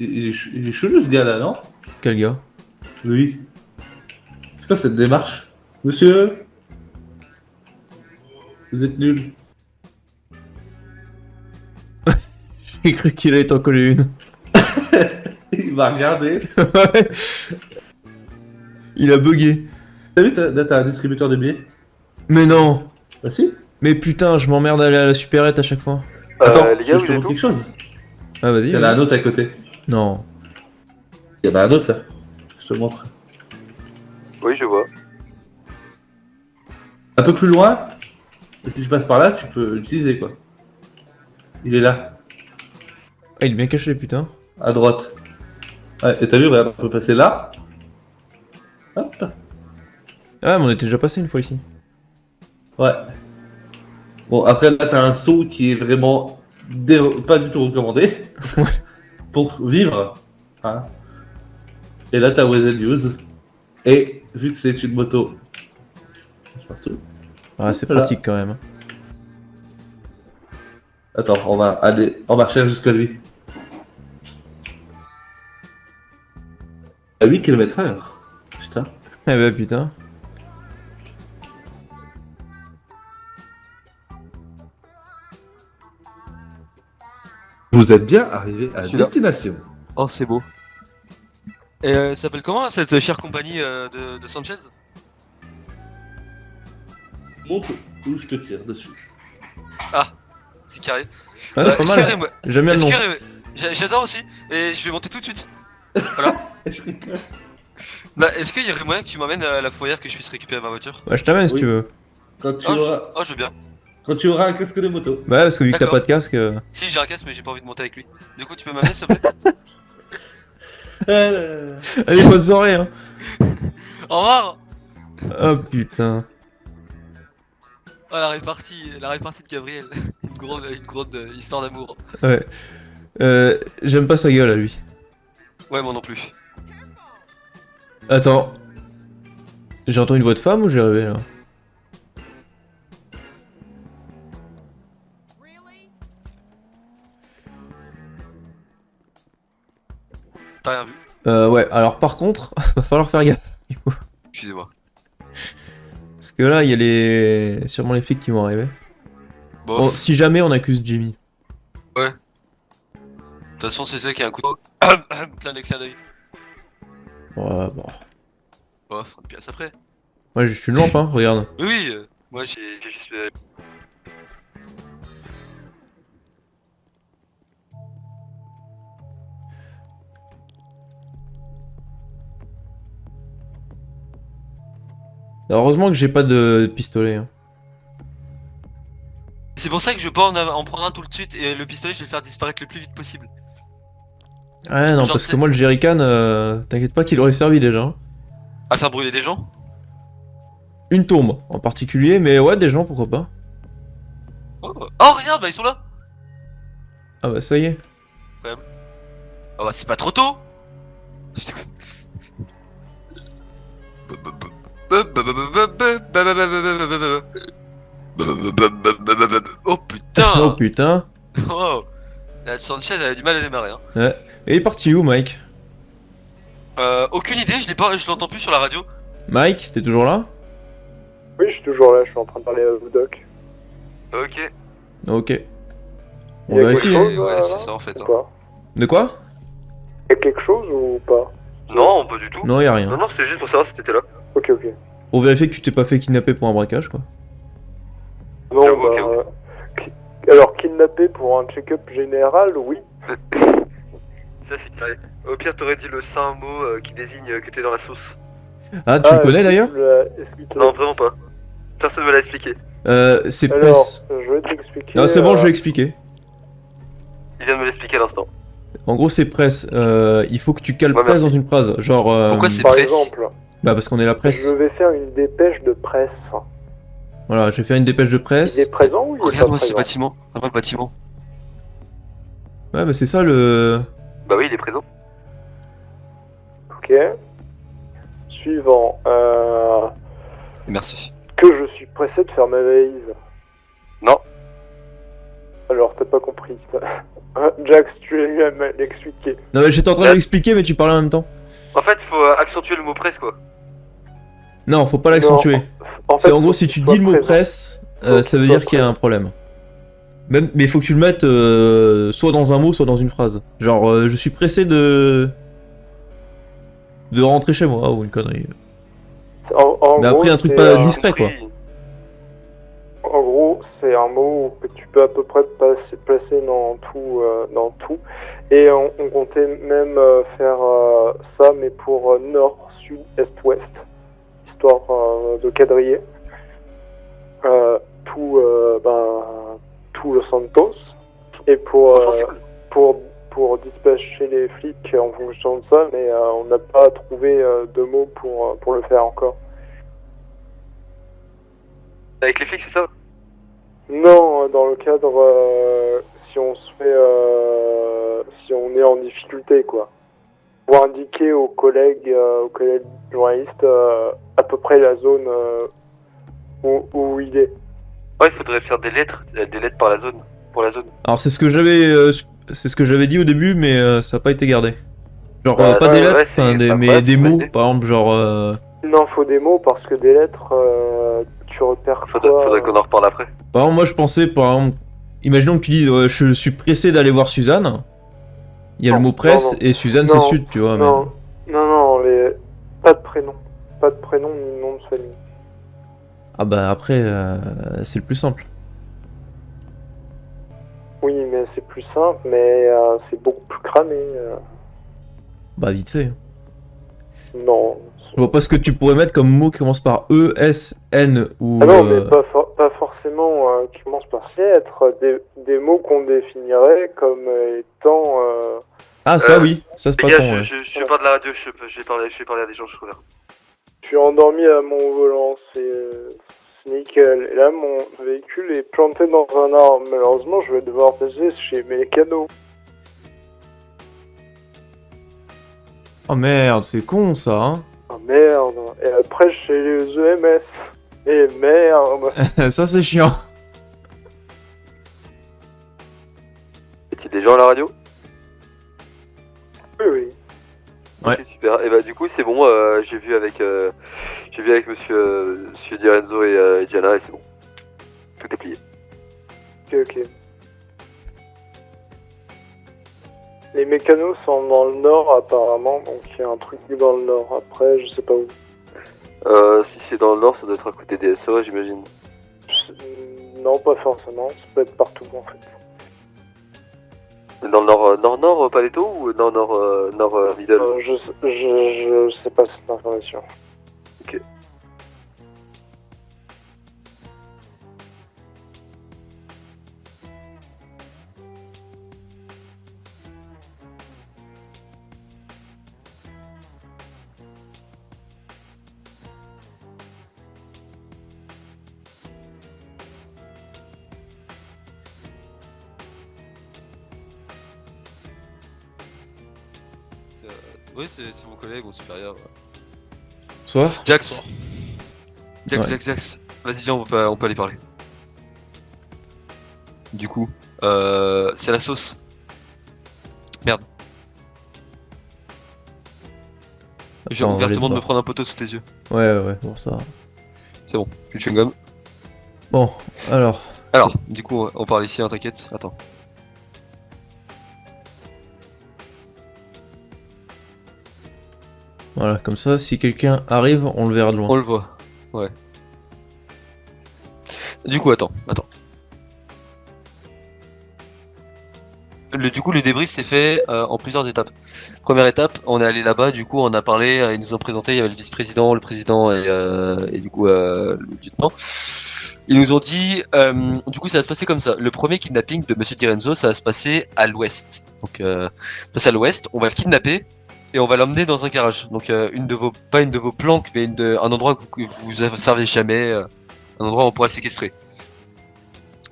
il est chelou ce gars-là, non? Quel gars? Oui. C'est quoi cette démarche? Monsieur? Vous êtes nul. J'ai cru qu'il allait t'en coller une. Il m'a regardé. Ouais. Il a bugué. T'as vu, t'as un distributeur de billets? Mais non. Bah si. Mais putain, je m'emmerde à aller à la supérette à chaque fois. Attends, les gars, je te vous êtes montre où? quelque chose. Ah vas-y. Il y en a un autre à côté. Non. Il y en a un autre là. Je te montre. Oui, je vois. Un peu plus loin, si tu passes par là, tu peux l'utiliser quoi. Il est là, Ah, il est bien caché, putain. à droite. Ouais, et t'as vu, regarde, on peut passer là. Hop. Ah, mais on était déjà passé une fois ici. Ouais. Bon, après là, t'as un saut qui est vraiment pas du tout recommandé. Pour vivre. Hein. Et là, t'as Weasel News. Et vu que c'est une moto. C'est partout. Ah, c'est Voilà. pratique quand même. Attends, on va aller en marcher jusqu'à lui. À 8 km/h. Putain. Eh bah putain. Vous êtes bien arrivé à Celui-là. destination. Oh, c'est beau. Et ça s'appelle comment cette chère compagnie de Sanchez? Montre où je te tire dessus. C'est carré. Ah, c'est pas mal. Excusez-moi. J'aime bien le nom. J'adore aussi. Et je vais monter tout de suite. Voilà. Bah, est-ce qu'il y aurait moyen que tu m'emmènes à la fourrière que je puisse récupérer ma voiture? Bah, je t'amène si Oui. tu veux. Quand tu, Oh, auras... je veux bien. Quand tu auras un casque de moto. Bah, ouais, parce que vu que t'as D'accord. pas de casque. Si, j'ai un casque, mais j'ai pas envie de monter avec lui. Du coup, tu peux m'amener, s'il te plaît? Allez, bonne soirée, hein. Au revoir. Oh putain. Oh, la répartie de Gabriel. une grande histoire d'amour. Ouais. J'aime pas sa gueule à lui. Ouais, moi non plus. Attends. J'ai entendu une voix de femme ou j'ai rêvé là? T'as rien vu? Ouais, alors par contre, va falloir faire gaffe. Du coup. Excusez-moi. Parce que là, il y a les. Sûrement les flics qui vont arriver. Bon, Bon, de si jamais on accuse Jimmy. toute façon, c'est ça qui a un couteau. Plein d'éclairs d'œil. Ouais, bon. Bon, fera une pièce après. Moi, je suis une lampe, hein, regarde. Oui, moi j'ai juste. Heureusement que j'ai pas de pistolet. Hein. C'est pour ça que je veux pas en prendre un tout de suite et le pistolet je vais le faire disparaître le plus vite possible. Ouais, non, Genre, parce c'est- que moi, le jerrycan, t'inquiète pas qu'il aurait servi déjà. Hein. À faire brûler des gens? Une tombe en particulier, mais ouais, des gens, pourquoi pas. Oh, regarde, bah ils sont là! Ah bah, ça y est. Oh bah c'est pas trop tôt! Je t'écoute. Oh putain! Oh putain. Oh. La Sanchez elle a du mal à démarrer hein. Et il est parti où, Mike? Aucune idée, je l'entends plus sur la radio. Mike, t'es toujours là? Oui, je suis toujours là, je suis en train de parler à vous, Doc. Ok. Ok. On Il y a vérifie. quelque chose, Ouais, là, c'est ça en fait. ou Hein. pas? De quoi? Il y a quelque chose ou pas? Non, pas du tout. Non, y a rien. non, c'était juste pour savoir si t'étais là. Ok, ok. Pour vérifier que tu t'es pas fait kidnapper pour un braquage, quoi. Non, J'avoue, ok, alors, kidnappé pour un check-up général, oui. Ça c'est carré. Au pire, t'aurais dit le saint mot qui désigne que t'es dans la sauce. Ah, tu le connais d'ailleurs? Est-ce qu'il te l'a- vraiment pas. Personne me l'a expliqué. C'est Alors, Press. je vais t'expliquer. Non, c'est bon, je vais expliquer. Il vient de me l'expliquer à l'instant. En gros, c'est Press. Il faut que tu cales Ouais, Press merci. dans une phrase. Genre. Pourquoi c'est Par presse? exemple, Bah, parce qu'on est la presse. je vais faire une dépêche de presse. Voilà, je vais faire une dépêche de presse. Il est présent ou il est pas Regarde-moi ce présent? bâtiment. Regarde-moi le bâtiment. Ouais, bah, c'est ça le. Bah oui, il est présent. Ok. Suivant. Merci. Que je suis pressé de faire ma valise. Non. Alors, t'as pas compris. Jax, tu l'as eu à l'expliquer. Non mais j'étais en train de l'expliquer mais tu parlais en même temps. En fait, il faut accentuer le mot presse quoi. Non, faut pas l'accentuer. C'est en faut gros si qu'il tu soit dis le mot présent. presse, Faut ça qu'il veut soit dire qu'il y a un problème. Même, mais il faut que tu le mettes soit dans un mot, soit dans une phrase. Genre, je suis pressé de rentrer chez moi, ou une connerie. En Mais gros, après, un truc c'est, pas discret, quoi. En gros, c'est un mot que tu peux à peu près placer dans tout. Et on comptait même faire ça, mais pour nord, sud, est, ouest, histoire de quadriller tout Los Santos. Et pour dispatcher les flics en fonction de ça, mais on n'a pas trouvé de mots pour le faire encore. Avec les flics, c'est ça? Non, dans le cadre si on se fait si on est en difficulté quoi. Pour indiquer aux collègues journalistes à peu près la zone où il est. Ouais, il faudrait faire des lettres par la zone, pour la zone. Alors c'est ce que j'avais dit au début, mais ça a pas été gardé. Genre Bah, pas ouais, des lettres, ouais, c'est mais incroyable, des c'est mots, une idée. par exemple genre. Il en faut des mots parce que des lettres tu repères Faudrait qu'on en reparle après. Par exemple, moi je pensais, par exemple, imaginons que tu dises je suis pressé d'aller voir Suzanne. Il y a Non, le mot presse non, et Suzanne non, c'est sud, tu vois. non, pas de prénom. Pas de prénom ni nom de famille. Ah bah après, c'est le plus simple. Oui, mais c'est plus simple, mais c'est beaucoup plus cramé. Bah vite fait. Non. Je vois pas ce que tu pourrais mettre comme mot qui commence par E, S, N ou. Ah non, mais pas forcément qui commence par ces lettres. Des mots qu'on définirait comme étant. Ah ça oui, ça c'est Les pas gars, con. Ouais. je vais parler de la radio, je vais parler à des gens, je trouve là. Je suis endormi à mon volant, c'est nickel. Et là, mon véhicule est planté dans un arbre. Malheureusement, je vais devoir passer chez Mécano. Oh merde, c'est con ça. Hein. Ah merde. Et après, chez les EMS. Et merde. Ça c'est chiant. Y a-t-il des gens à la radio? Oui, oui. Ouais. Ok, super. Et bah du coup c'est bon, j'ai vu avec monsieur Di Renzo et Diana et c'est bon. Tout est plié. Ok. Les mécanos sont dans le nord apparemment, donc il y a un truc dans le nord. Après, je sais pas où. Si c'est dans le nord, ça doit être à côté des SOA, j'imagine. Non, pas forcément. Ça peut être partout en fait. Dans le nord Paleto ou nord middle? Je sais pas cette information. Ok. Oui, c'est mon collègue, mon supérieur. Soit. Jax. Ouais. Jax. Vas-y, viens, on peut aller parler. Du coup, c'est la sauce. Merde. Je viens Attends, ouvertement de allez me voir. prendre un poteau sous tes yeux. Ouais, bon ça. C'est bon, plus de chewing-gum. Bon, alors. Alors, du coup, on parle ici, hein, t'inquiète. Attends. Voilà, comme ça, si quelqu'un arrive, on le verra de loin. On le voit, ouais. Du coup, attends. Du coup, le débrief s'est fait en plusieurs étapes. Première étape, on est allé là-bas, du coup, on a parlé, ils nous ont présenté, il y avait le vice-président, le président et du coup le lieutenant. Ils nous ont dit, du coup, ça va se passer comme ça. Le premier kidnapping de Monsieur Di Renzo, ça va se passer à l'ouest. Donc, ça se passe à l'ouest, on va le kidnapper et on va l'emmener dans un garage. Donc, pas une de vos planques, mais un endroit que vous servez jamais, un endroit où on pourra le séquestrer.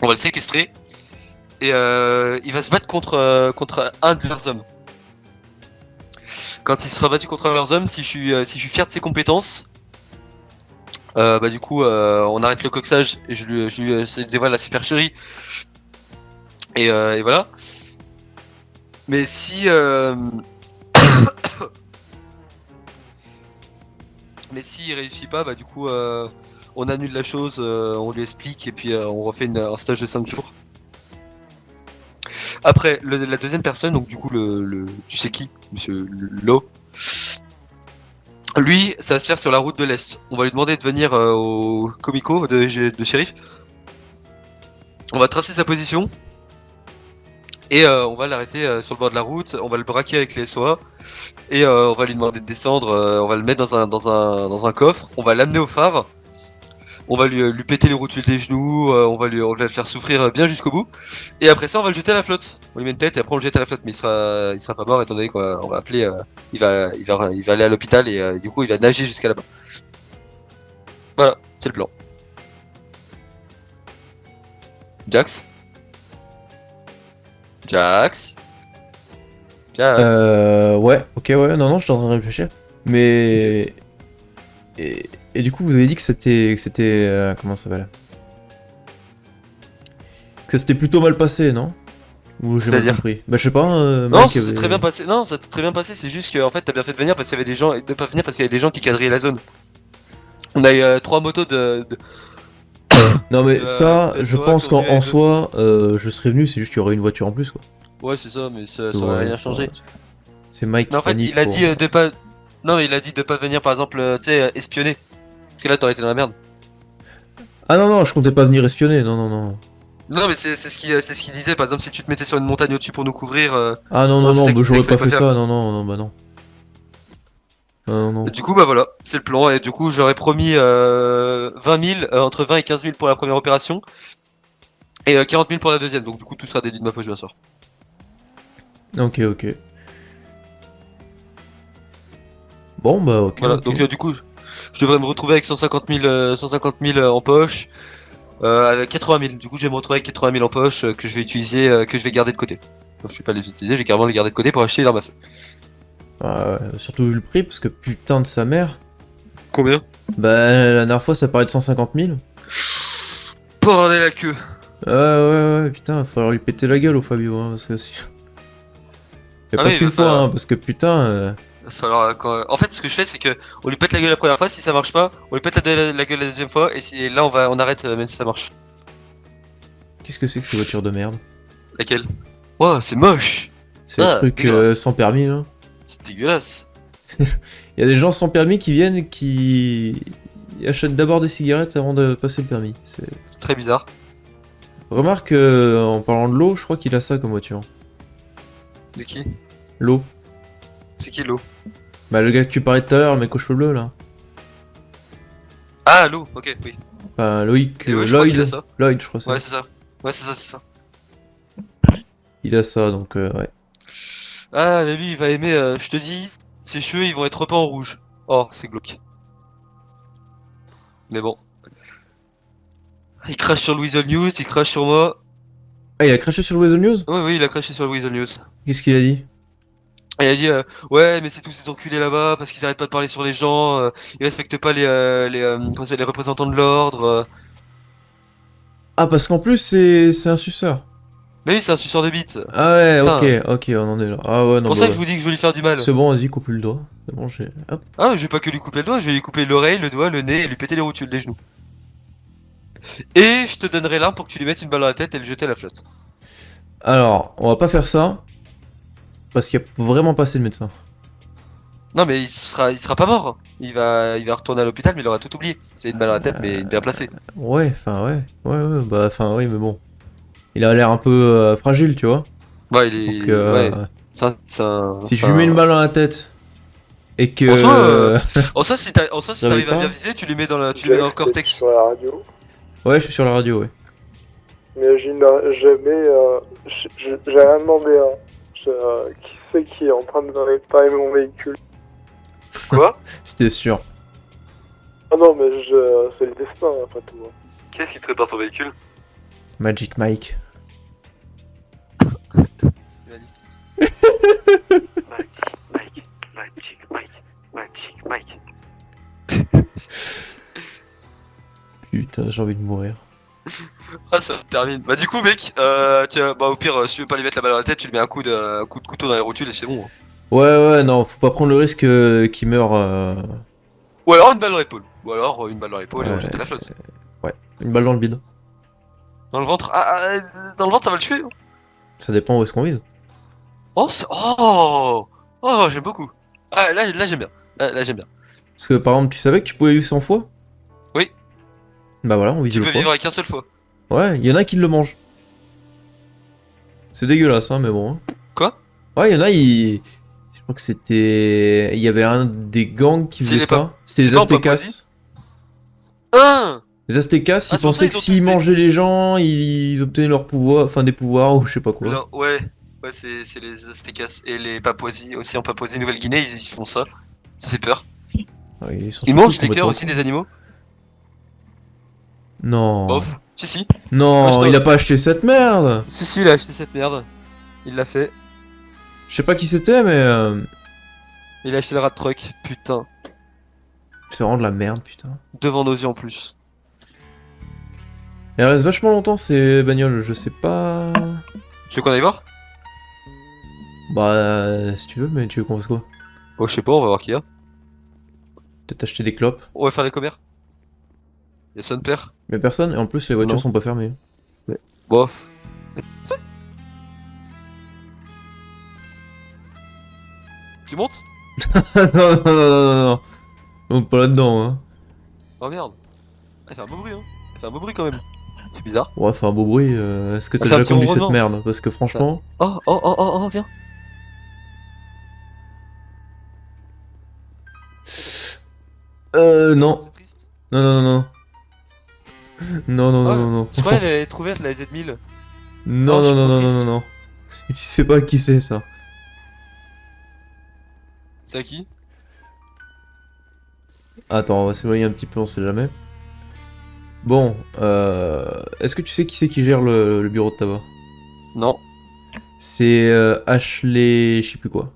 On va le séquestrer. Et il va se battre contre un de leurs hommes. Quand il sera battu contre un de leurs hommes, si je suis fier de ses compétences, bah du coup on arrête le coxage et je lui dévoile la supercherie. Et voilà. Mais si mais s'il réussit pas, bah du coup on annule la chose, on lui explique et puis on refait un stage de 5 jours. Après, la deuxième personne, donc du coup tu sais qui, Monsieur Lo, lui, ça va se faire sur la route de l'Est. On va lui demander de venir au Comico de shérif. On va tracer sa position. Et on va l'arrêter sur le bord de la route, on va le braquer avec les SOA, et on va lui demander de descendre, on va le mettre dans un coffre, on va l'amener au phare, on va lui péter les rotules des genoux, on va le faire souffrir bien jusqu'au bout, et après ça on va le jeter à la flotte. On lui met une tête et après on le jette à la flotte, mais il sera pas mort étant donné qu'on va appeler, il va aller à l'hôpital et du coup il va nager jusqu'à là-bas. Voilà, c'est le plan. Jax? Jax? Ouais, ok, ouais, non, je suis en train de réfléchir. Mais. Et du coup, vous avez dit que c'était. Comment ça va là? Que ça s'était plutôt mal passé, non? Ou j'ai mal C'est-à-dire? compris? Bah, je sais pas. Non, Mike ça s'est avait- très bien passé. Non, ça s'est très bien passé. C'est juste que en fait, t'as bien fait de venir parce qu'il y avait des gens, de pas venir parce qu'il y avait des gens qui quadrillaient la zone. On a eu 3 motos Non, mais ça, de je SOA pense qui sont venus qu'en avec soi, je serais venu, c'est juste qu'il y aurait une voiture en plus, quoi. Ouais, c'est ça, mais ça Ouais, aurait rien changé. ouais. C'est Mike Mais en qui fait, panique il a pour- dit de pas. Non, mais il a dit de pas venir, par exemple, tu sais, espionner. Parce que là, t'aurais été dans la merde. Ah non, je comptais pas venir espionner, non. Non, mais c'est ce qu'il disait. Par exemple, si tu te mettais sur une montagne au-dessus pour nous couvrir. Ah non, c'est ça bah, qu'il j'aurais disait pas qu'il fait fallait ça, non, bah non. Non. Du coup, bah voilà, c'est le plan. Et du coup, j'aurais promis 20 000, entre 20 et 15 000 pour la première opération. Et 40 000 pour la deuxième. Donc, du coup, tout sera déduit de ma poche, bien sûr. Ok. Bon, bah, ok. Voilà, ok. donc du coup, je devrais me retrouver avec 150 000 en poche. Avec 80 000. Du coup, je vais me retrouver avec 80 000 en poche que je vais utiliser, que je vais garder de côté. Donc, je vais pas les utiliser, je vais carrément les garder de côté pour acheter l'arme à feu. Ah ouais, surtout vu le prix, parce que putain de sa mère. Combien? Bah, la dernière fois, ça parlait de 150 000. Bordel la queue. Ouais, putain, il va falloir lui péter la gueule au Fabio, hein, parce que si. Et Ah pas oui, il qu'une va fois, falloir- hein, parce que putain. Va falloir, En fait, ce que je fais, c'est que on lui pète la gueule la première fois, si ça marche pas, on lui pète la gueule la deuxième fois, et là, on arrête même si ça marche. Qu'est-ce que c'est que ces voitures de merde? Laquelle? Wow, c'est moche. C'est le Ah, truc dégueulasse. sans permis, là. C'est dégueulasse. Il y a des gens sans permis qui viennent qui achètent d'abord des cigarettes avant de passer le permis. C'est... C'est très bizarre. Remarque, en parlant de l'eau, je crois qu'il a ça comme voiture. De qui? L'eau. C'est qui l'eau? Bah, le gars que tu parlais tout à l'heure, le mec aux cheveux bleus, là. Ah, l'eau, ok, oui. Enfin, Loïc, Et ouais, je crois qu'il a Lloyd. ça. Lloyd, je crois. Ouais, c'est ça. Ouais, c'est ça. Il a ça, donc ouais. Ah, mais lui, il va aimer, je te dis, ses cheveux, ils vont être repeints en rouge. Oh, c'est glauque. Mais bon. Il crache sur le Weasel News, il crache sur moi. Ah, il a craché sur le Weasel News? Oui, il a craché sur le Weasel News. Qu'est-ce qu'il a dit? Et il a dit, ouais, mais c'est tous ces enculés là-bas, parce qu'ils arrêtent pas de parler sur les gens, ils respectent pas comment ça s'appelle, les représentants de l'ordre. Ah, parce qu'en plus, c'est un suceur. Mais oui, c'est un suceur de bite. Ah ouais, Putain. ok, on en est là. Ah ouais, C'est non, pour bah ça que ouais. je vous dis que je veux lui faire du mal. C'est bon, vas-y, coupe-lui le doigt. C'est bon, j'ai... Hop. Ah, je vais pas que lui couper le doigt, je vais lui couper l'oreille, le doigt, le nez et lui péter les rotules des genoux. Et je te donnerai l'arme pour que tu lui mettes une balle dans la tête et le jeter à la flotte. Alors, on va pas faire ça. Parce qu'il y a vraiment pas assez de médecins. Non, mais il sera pas mort. Il va retourner à l'hôpital, mais il aura tout oublié. C'est une balle dans la tête, mais bien placée. Ouais, bah, enfin, oui, mais bon. Il a l'air un peu fragile, tu vois. Ouais, il est. Donc, Ouais. si je lui mets une balle dans la tête et que. En soi, En ça, si Ça t'arrives va à pas bien viser, tu lui mets dans le cortex. Sur la radio. Ouais, je suis sur la radio, ouais. Imagine jamais. J'ai rien demandé. Qui c'est qui est en train de réparer mon véhicule? Quoi? C'était sûr. Ah non, mais c'est le destin, après tout. Qu'est-ce qui te prépare ton véhicule? Magic Mike. C'est magnifique. Putain, j'ai envie de mourir. Ah, ça termine. Bah, du coup, mec, bah, au pire, si tu veux pas lui mettre la balle dans la tête, tu lui mets un coup de couteau dans les rotules et c'est bon. Ouais, non, faut pas prendre le risque qu'il meure. Ou alors une balle dans l'épaule. Ou alors une balle dans l'épaule et on Ouais, jette la flotte. Ouais, une balle dans le bide. Dans le ventre. Dans le ventre, ça va le tuer. Hein. Ça dépend où est-ce qu'on vise. Oh, oh, j'aime beaucoup. Ah, là j'aime bien. Là, j'aime bien. Parce que par exemple, tu savais que tu pouvais vivre 100 fois? Oui. Bah voilà, on vise Tu le peux foie. vivre avec un seul fois. Ouais, il y en a qui le mangent. C'est dégueulasse, hein, mais bon. Hein. Quoi? Ouais, il y en a, ils. Je crois que c'était. Il y avait un des gangs qui C'est faisait les ça. C'était c'est les pas en Aztecas. Papouasie Hein. Les Aztecas, Ah, ils c'est pour ça pensaient ils que ont s'ils testé. mangeaient les gens, ils obtenaient leur pouvoir, enfin des pouvoirs ou je sais pas quoi. Non, ouais. Ouais, c'est les Aztecas et les Papouasies aussi en Papouasie Nouvelle-Guinée, ils font ça. Ça fait peur. Ouais, ils sont Ils surtout mangent les cœurs complètement aussi cons. des animaux. Non. Bof. Si. Non, Moi, je il a pas acheté cette merde. Si, il a acheté cette merde. Il l'a fait. Je sais pas qui c'était, mais Il a acheté le rat truck. Putain. c'est vraiment de la merde, putain. Devant nos yeux en plus. Elle reste vachement longtemps ces bagnoles, je sais pas. Tu veux qu'on aille voir? Bah, si tu veux, mais tu veux qu'on fasse quoi? Oh, je sais pas, on va voir qui y a. Peut-être acheter des clopes. On va faire les commères. Y'a son père. Mais personne, et en plus les voitures Non. sont pas fermées. Bof. Tu montes? Non. Donc pas là-dedans, hein. Oh merde. Elle fait un beau bruit, hein. Elle fait un beau bruit quand même. C'est bizarre. Ouais, fait un beau bruit. Est-ce que t'as fait un déjà petit conduit cette ronronnement. merde? Parce que franchement. Oh, viens. Non. C'est triste. Non. Ah, Non. je croyais qu'elle allait être ouverte la Z1000. Non, Oh, je suis trop non. triste. Je sais pas qui c'est ça. C'est à qui? Attends, on va s'éloigner un petit peu, on sait jamais. Bon, est-ce que tu sais qui c'est qui gère le bureau de tabac? Non. C'est Ashley, je sais plus quoi.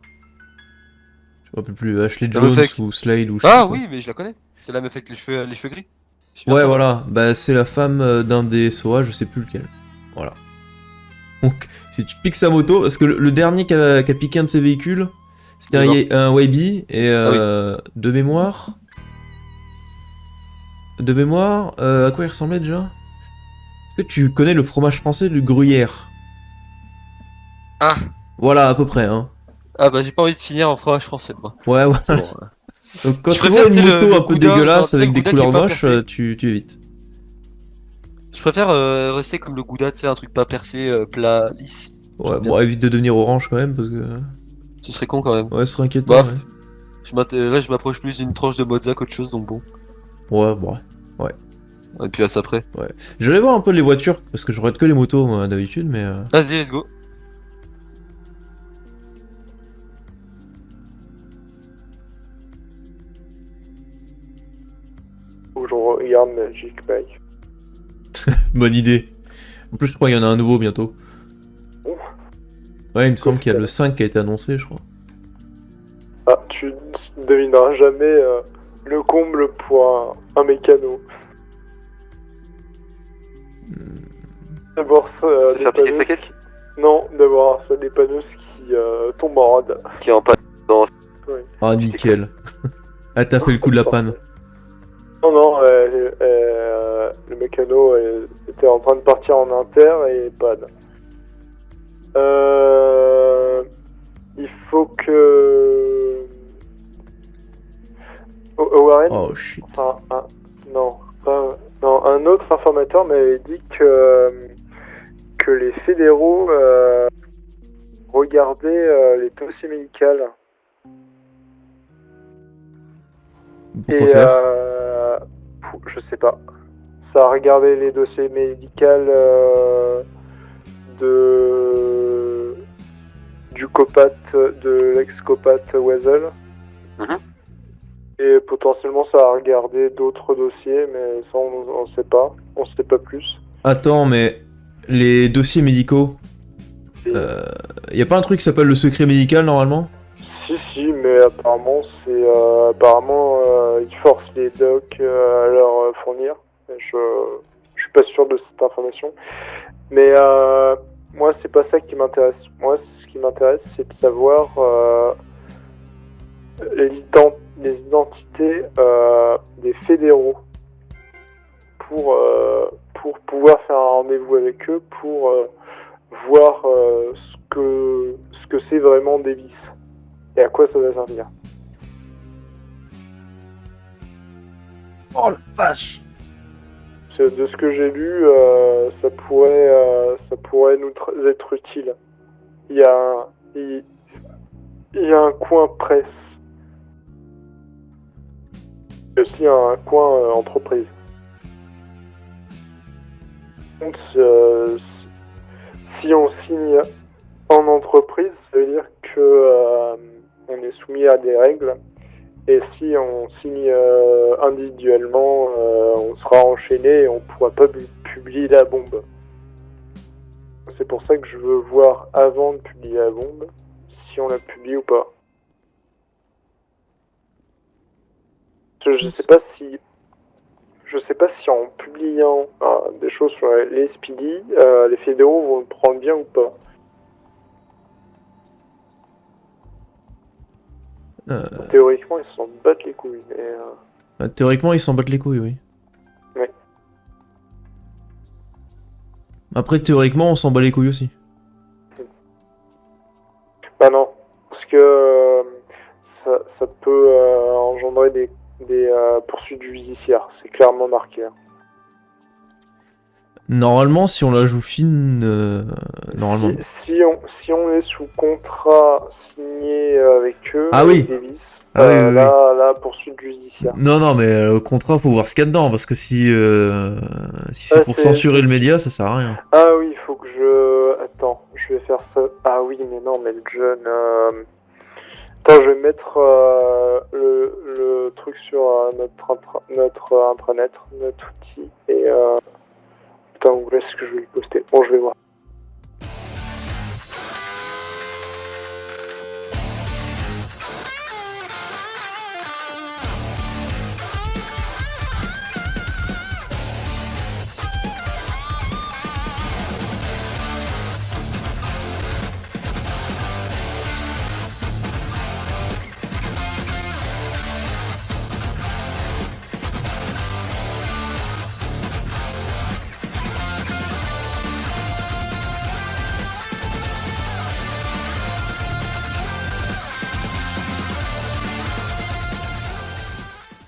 Je me rappelle plus, Ashley La meuf Jones avec- ou Slade ou je sais Ah plus quoi. oui, mais je la connais. C'est la meuf avec les cheveux gris. Je suis bien Ouais, sûr. voilà, bah c'est la femme d'un des SOA, je sais plus lequel. Voilà. Donc, si tu piques sa moto, parce que le dernier qui a piqué un de ses véhicules, c'était un Waybe, et de mémoire. À quoi il ressemblait déjà? Est-ce que tu connais le fromage français, le gruyère? Ah. Voilà, à peu près, hein. Ah bah j'ai pas envie de finir en fromage français moi. Ouais. C'est bon. Donc quand Je tu préfère, vois tu sais, une le moto un peu Gouda, genre, dégueulasse tu sais, avec le des Gouda qui est couleurs pas moches, percé. tu évites. Je préfère rester comme le Gouda, tu sais, un truc pas percé, plat, lisse. Ouais, J'aime bon, évite de devenir orange quand même, parce que... Ce serait con quand même. Ouais, ce serait inquiétant, Bof. Là je m'approche plus d'une tranche de mozza qu'autre chose donc bon. ouais. Bon. Et puis à ça après. Je vais voir un peu les voitures, parce que je regarde que les motos, moi, d'habitude, mais... Vas-y, let's go. Où je regarde Magic Bike. Bonne idée. En plus, je crois qu'il y en a un nouveau bientôt. Ouf. Ouais, il me semble qu'il y a le 5 qui a été annoncé, je crois. Ah, tu devineras jamais le comble pour un mécano. D'abord, des Faire piquer panneaux... sa caisse Non, d'abord, ça des panneaux qui tombent en rade. qui est en panne dans. Ah, nickel. Ah, t'as fait le coup de la panne. Non, le mécano était en train de partir en inter et panne. Il faut que... Warren, Oh, shit. enfin, un autre informateur m'avait dit que les fédéraux regardaient les dossiers médicaux. Pourquoi faire Je sais pas. Ça a regardé les dossiers médicaux du copat, de l'ex-copat Weasel. Mhm. Et potentiellement ça a regardé d'autres dossiers, mais ça on sait pas. On sait pas plus. Attends, mais les dossiers médicaux, y a pas un truc qui s'appelle le secret médical normalement? Si, mais apparemment c'est ils forcent les docs à leur fournir. Et je suis pas sûr de cette information. Mais moi, c'est pas ça qui m'intéresse. Moi, ce qui m'intéresse, c'est de savoir les identités des fédéraux pour pouvoir faire un rendez-vous avec eux, pour voir ce que c'est vraiment Davis et à quoi ça va servir. Oh la vache! De ce que j'ai lu, ça pourrait nous être utile. Il y a un coin presse. Il y a aussi un coin entreprise. Donc, si on signe en entreprise, ça veut dire que on est soumis à des règles. Et si on signe individuellement, on sera enchaîné et on ne pourra pas publier la bombe. C'est pour ça que je veux voir avant de publier la bombe, si on la publie ou pas. Je sais pas si en publiant des choses sur les SPD, les fédéraux vont le prendre bien ou pas. Théoriquement, ils s'en battent les couilles. Mais, théoriquement, ils s'en battent les couilles, oui. Ouais. Après, théoriquement, on s'en bat les couilles aussi. Bah non, parce que ça peut engendrer des poursuites judiciaires. C'est clairement marqué. Hein. Normalement, si on la joue fine, normalement. Si on est sous contrat signé avec eux, Ah oui. Davis, Ah oui, oui, là, poursuite judiciaire. Non, mais au contraire, faut voir ce qu'il y a dedans, parce que si c'est pour censurer le média, ça sert à rien. Ah oui, il faut que je... Attends, je vais faire ça. Ah oui, mais non, mais le jeune... Attends, je vais mettre le truc sur notre intranet, notre outil, et... Putain, où est-ce que je vais le poster? Bon, je vais voir.